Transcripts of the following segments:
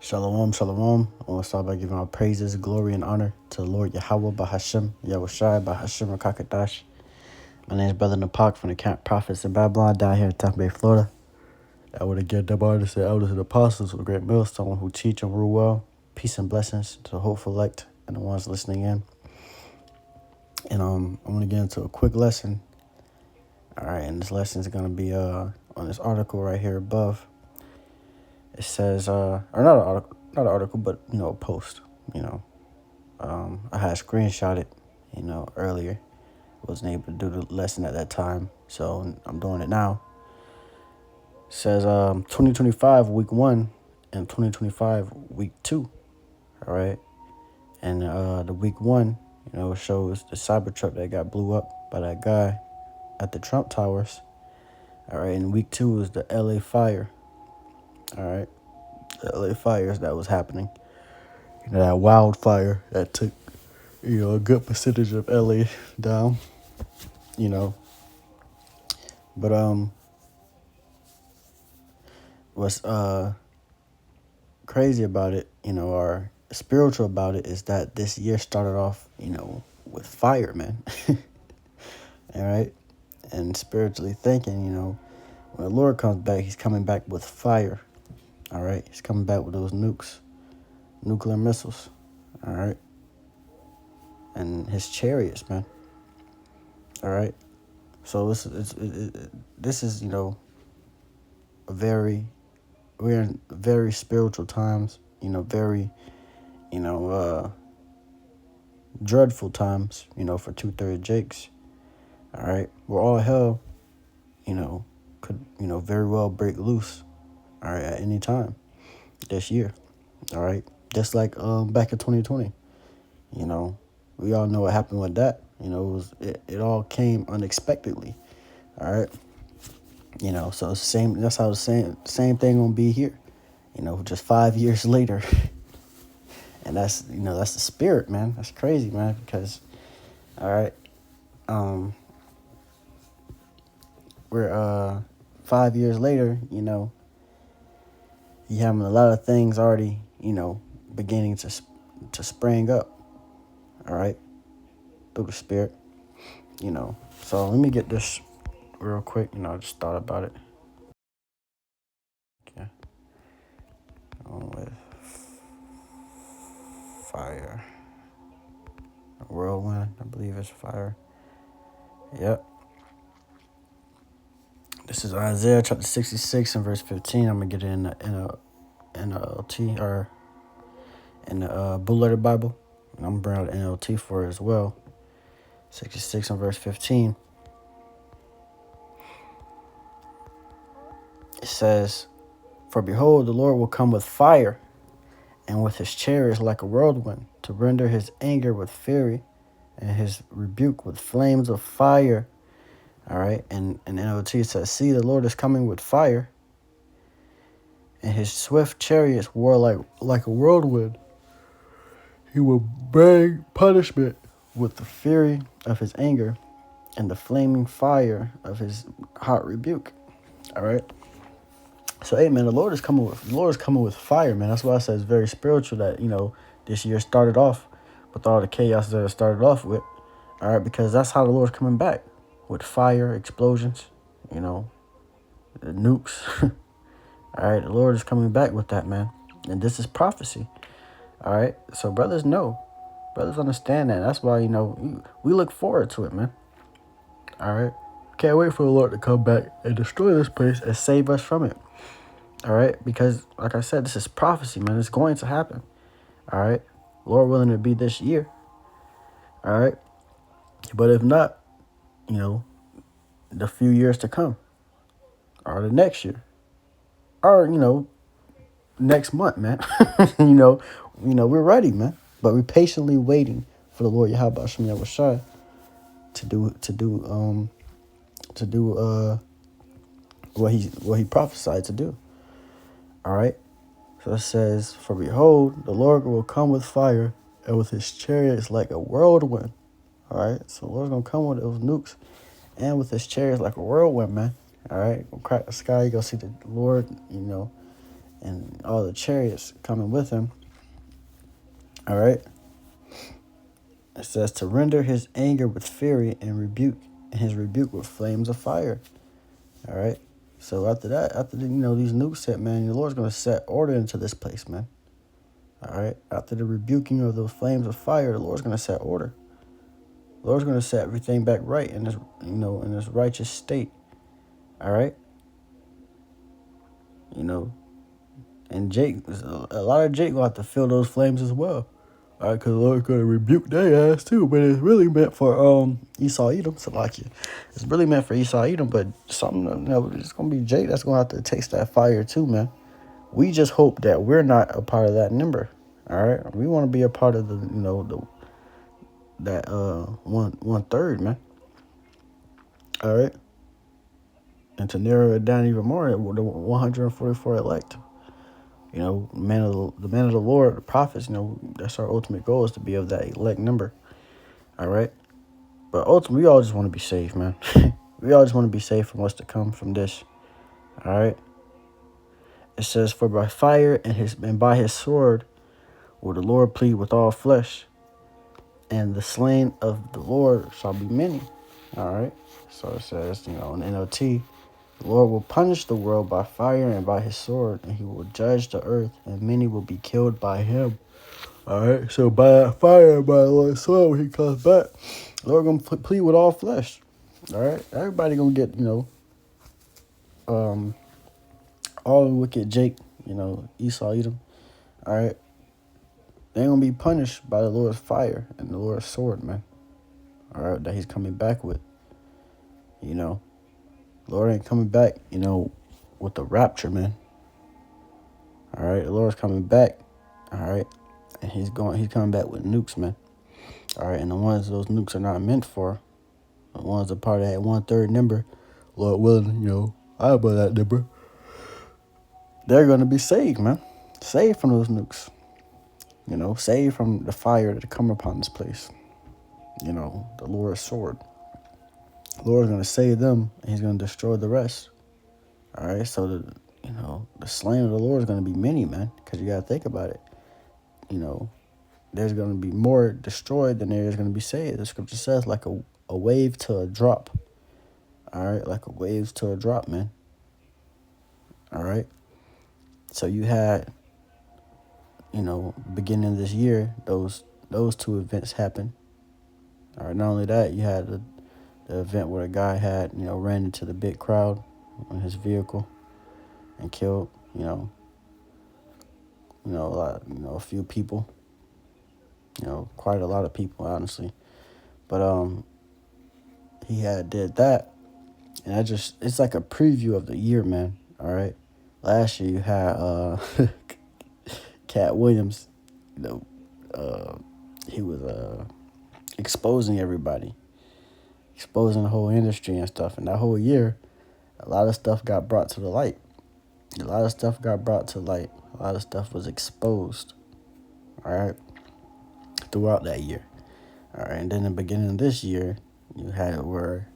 Shalom, shalom. I want to start by giving our praises, glory, and honor to the Lord Yahweh Bahashem, Yahushai Bahashem Rakakadash. My name is Brother Napak from the Camp Prophets in Babylon down here in Tampa Bay, Florida. I want to give the artists and elders and apostles with great millstone who teach and rule well. Peace and blessings to the hopeful elect and the ones listening in. And I'm going to get into a quick lesson. All right, and this lesson is going to be on this article right here above. It says, or not an article, but, a post, I had screenshot it, earlier. Wasn't able to do the lesson at that time, so I'm doing it now. It says 2025 week 1 and 2025 week 2, all right? And the week 1, shows the Cybertruck that got blew up by that guy at the Trump Towers, all right? And week 2 is the LA fire, all right? The LA fires that was happening. That wildfire that took, a good percentage of LA down, But what's crazy about it, or spiritual about it, is that this year started off, with fire, man. All right? And spiritually thinking, when the Lord comes back, he's coming back with fire. All right? He's coming back with those nuclear missiles. All right? And his chariots, man. All right? So this is, we're in very spiritual times, very, dreadful times, for 2/3 Jakes. All right. Where all hell, could, very well break loose, all right, at any time this year. All right. Just like back in 2020, we all know what happened with that. It all came unexpectedly. All right. So that's how the same thing gonna be here, just 5 years later. And that's the spirit, man. That's crazy, man, because all right, we're 5 years later, you having a lot of things already, beginning to spring up, all right, through the spirit, So let me get this real quick, I just thought about it. Okay. On with fire. Whirlwind, I believe it's fire. Yep. This is Isaiah chapter 66 and verse 15. I'm going to get it in a NLT, or in the Blue Letter Bible. And I'm going to bring out NLT for it as well. 66 and verse 15. It says, "For behold, the Lord will come with fire, and with his chariots like a whirlwind, to render his anger with fury, and his rebuke with flames of fire." All right, and NLT says, "See, the Lord is coming with fire, and his swift chariots war like a whirlwind. He will bring punishment with the fury of his anger, and the flaming fire of his hot rebuke." All right. So, hey, man, the Lord is coming with fire, man. That's why I said it's very spiritual that, this year started off with all the chaos that it started off with. All right, because that's how the Lord's coming back, with fire, explosions, the nukes. All right, the Lord is coming back with that, man. And this is prophecy. All right, so brothers understand that. That's why, we look forward to it, man. All right, can't wait for the Lord to come back and destroy this place and save us from it. All right, because like I said, this is prophecy, man. It's going to happen. All right, Lord willing, to be this year. All right, but if not, the few years to come, or the next year, or next month, man. We're ready, man. But we're patiently waiting for the Lord Yahweh Hashem Yahushai to do what he prophesied to do. All right. So it says, "For behold, the Lord will come with fire, and with his chariots like a whirlwind." All right. So the Lord's gonna come with those nukes, and with his chariots like a whirlwind, man. All right. Gonna crack the sky. You gonna see the Lord, and all the chariots coming with him. All right. It says to render his anger with fury and his rebuke with flames of fire. All right. So after that, these nukes hit, man, the Lord's gonna set order into this place, man. All right. After the rebuking of those flames of fire, the Lord's gonna set order. The Lord's gonna set everything back right in this, in this righteous state. All right. And Jake, a lot of Jake gonna have to feel those flames as well. All right, because the Lord's gonna rebuke their ass too, but it's really meant for Esau Edom, Salakia. It's really meant for Esau Edom, but it's gonna be Jake that's gonna have to taste that fire too, man. We just hope that we're not a part of that number. All right, we want to be a part of that one third, man. All right, and to narrow it down even more, the 144 elect. The man of the Lord, the prophets. That's our ultimate goal, is to be of that elect number. All right, but ultimately, we all just want to be safe, man. We all just want to be safe from what's to come from this. All right. It says, "For by fire and by his sword will the Lord plead with all flesh, and the slain of the Lord shall be many." All right. So it says, in NLT, the Lord will punish the world by fire and by his sword, and he will judge the earth, and many will be killed by him. All right. So by fire and by the Lord's sword, when he comes back, the Lord going to plead with all flesh. All right. Everybody going to get, all the wicked Jake, Esau, Edom. All right. They're going to be punished by the Lord's fire and the Lord's sword, man. All right. That he's coming back with. Lord ain't coming back, with the rapture, man. All right. The Lord's coming back. All right. And he's coming back with nukes, man. All right. And the ones those nukes are not meant for, the ones that are part of that 1/3 number, Lord willing, I above that number, they're going to be saved, man. Saved from those nukes. Saved from the fire that come upon this place. The Lord's sword. The Lord's going to save them, and he's going to destroy the rest. All right, so the slain of the Lord is going to be many, man, because you got to think about it. There's going to be more destroyed than there is going to be saved. The scripture says like a wave to a drop. All right, like a wave to a drop, man. All right. So you had, beginning of this year, those two events happened. All right, not only that, you had the event where a guy had, ran into the big crowd on his vehicle and killed, a few people, quite a lot of people, honestly. But he did that, and it's like a preview of the year, man. All right. Last year you had Cat Williams, he was exposing everybody, exposing the whole industry and stuff. And that whole year, a lot of stuff got brought to the light. A lot of stuff got brought to light. A lot of stuff was exposed, all right, throughout that year. All right, and then in the beginning of this year, you had it where,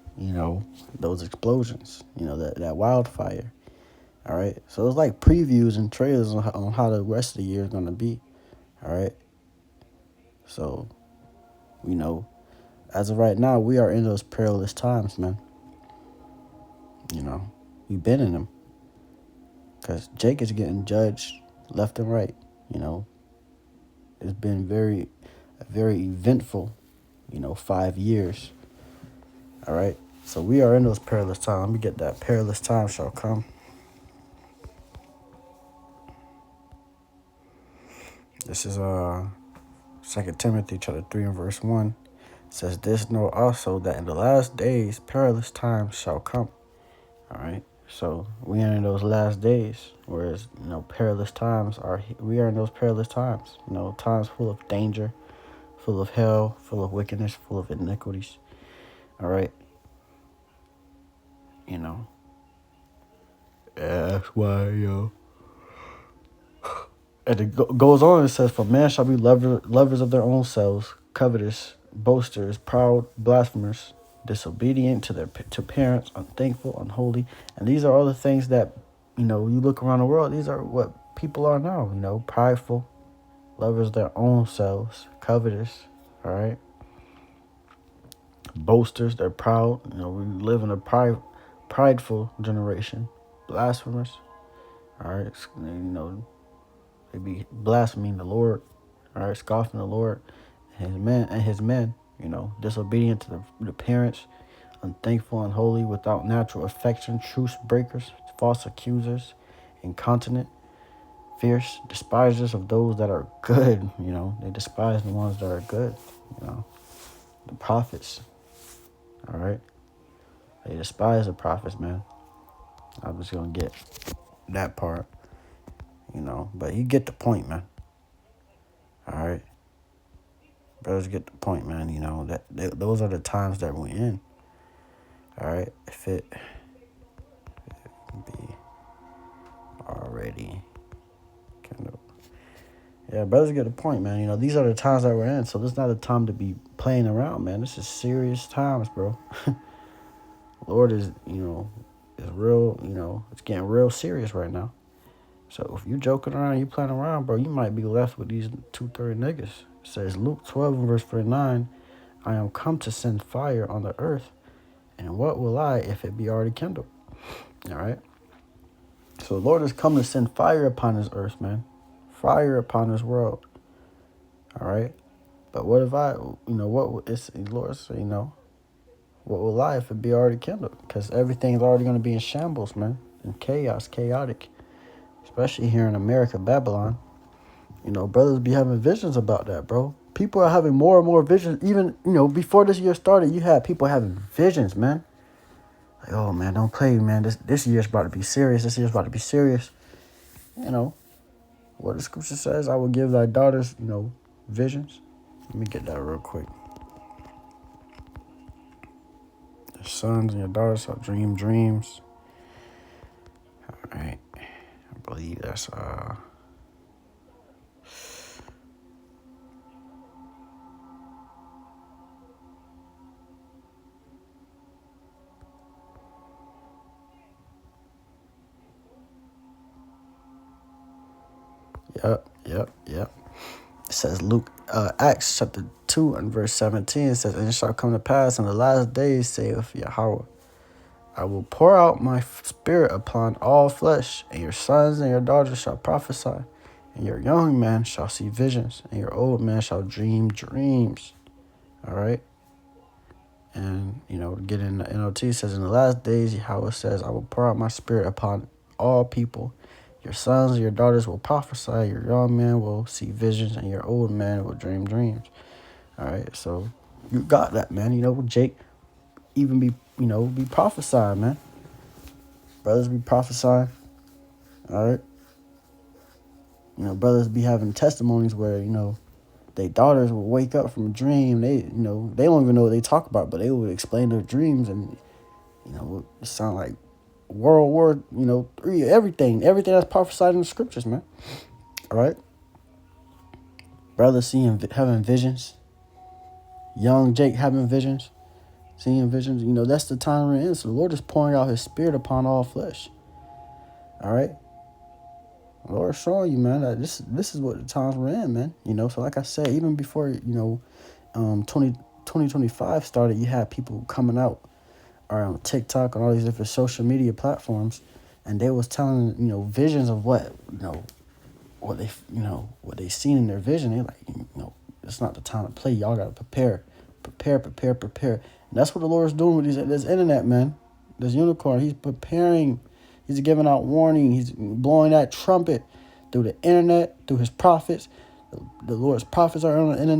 those explosions, that wildfire. All right, so it's like previews and trailers on how the rest of the year is going to be. All right, so, as of right now, we are in those perilous times, man. We've been in them. Because Jake is getting judged left and right, It's been a very eventful, 5 years. All right. So we are in those perilous times. Let me get that. Perilous time shall come. This is 2 Timothy chapter 3 and verse 1. It says, "This know also that in the last days perilous times shall come." All right. So we are in those last days, whereas perilous times we are in those perilous times. Times full of danger, full of hell, full of wickedness, full of iniquities. All right. That's why, And it goes on. It says, "For man shall be lovers of their own selves, covetous, boasters, proud, blasphemers, disobedient to parents, unthankful, unholy." And these are all the things that, you look around the world. These are what people are now, prideful, lovers of their own selves, covetous, all right? Boasters, they're proud. We live in a prideful generation. Blasphemers, all right? They be blaspheming the Lord, all right? Scoffing the Lord and his men, disobedient to the parents, unthankful, unholy, without natural affection, truce breakers, false accusers, incontinent, fierce, despisers of those that are good. They despise the ones that are good. The prophets. All right, they despise the prophets, man. I'm just gonna get that part. But you get the point, man. All right, brothers get the point, man. Those are the times that we're in. All right, if it be already kind of. Yeah, brothers get the point, man. These are the times that we're in, so this is not a time to be playing around, man. This is serious times, bro. Lord is real, it's getting real serious right now. So if you joking around, you playing around, bro, you might be left with these 2-3 niggas. It says Luke 12 and verse 49, I am come to send fire on the earth, and what will I if it be already kindled? All right. So the Lord has come to send fire upon this earth, man. Fire upon this world. All right. But what if Lord say, what will I if it be already kindled? Because everything's already going to be in shambles, man. In chaos, chaotic. Especially here in America, Babylon. Brothers be having visions about that, bro. People are having more and more visions. Even, before this year started, you had people having visions, man. Like, oh, man, don't play, man. This year's about to be serious. This year's about to be serious. What the scripture says, I will give thy daughters, visions. Let me get that real quick. Your sons and your daughters shall dream dreams. All right. I believe that's Yep. It says Acts chapter 2 and verse 17. It says, and it shall come to pass in the last days, saith Yahweh, I will pour out my spirit upon all flesh, and your sons and your daughters shall prophesy, and your young men shall see visions, and your old men shall dream dreams. All right. And, get in the NLT, it says, in the last days, Yahweh says, I will pour out my spirit upon all people. Your sons and your daughters will prophesy, your young men will see visions, and your old men will dream dreams. All right, so you got that, man. Jake even be prophesying, man. Brothers be prophesying, all right? Brothers be having testimonies where, their daughters will wake up from a dream. They don't even know what they talk about, but they would explain their dreams, and, it sound like World War, III, everything that's prophesied in the scriptures, man. All right. Brothers having visions. Young Jake having visions, seeing visions. That's the time we're in. So the Lord is pouring out his spirit upon all flesh. All right. The Lord is showing you, man, that this is what the times we're in, man. So like I said, even before, 2025 started, you had people coming out on TikTok and all these different social media platforms, and they was telling visions of what they seen in their vision. They like it's not the time to play. Y'all gotta prepare. And that's what the Lord is doing with this internet, man. This unicorn, he's preparing. He's giving out warning. He's blowing that trumpet through the internet, through his prophets. The Lord's prophets are on the internet.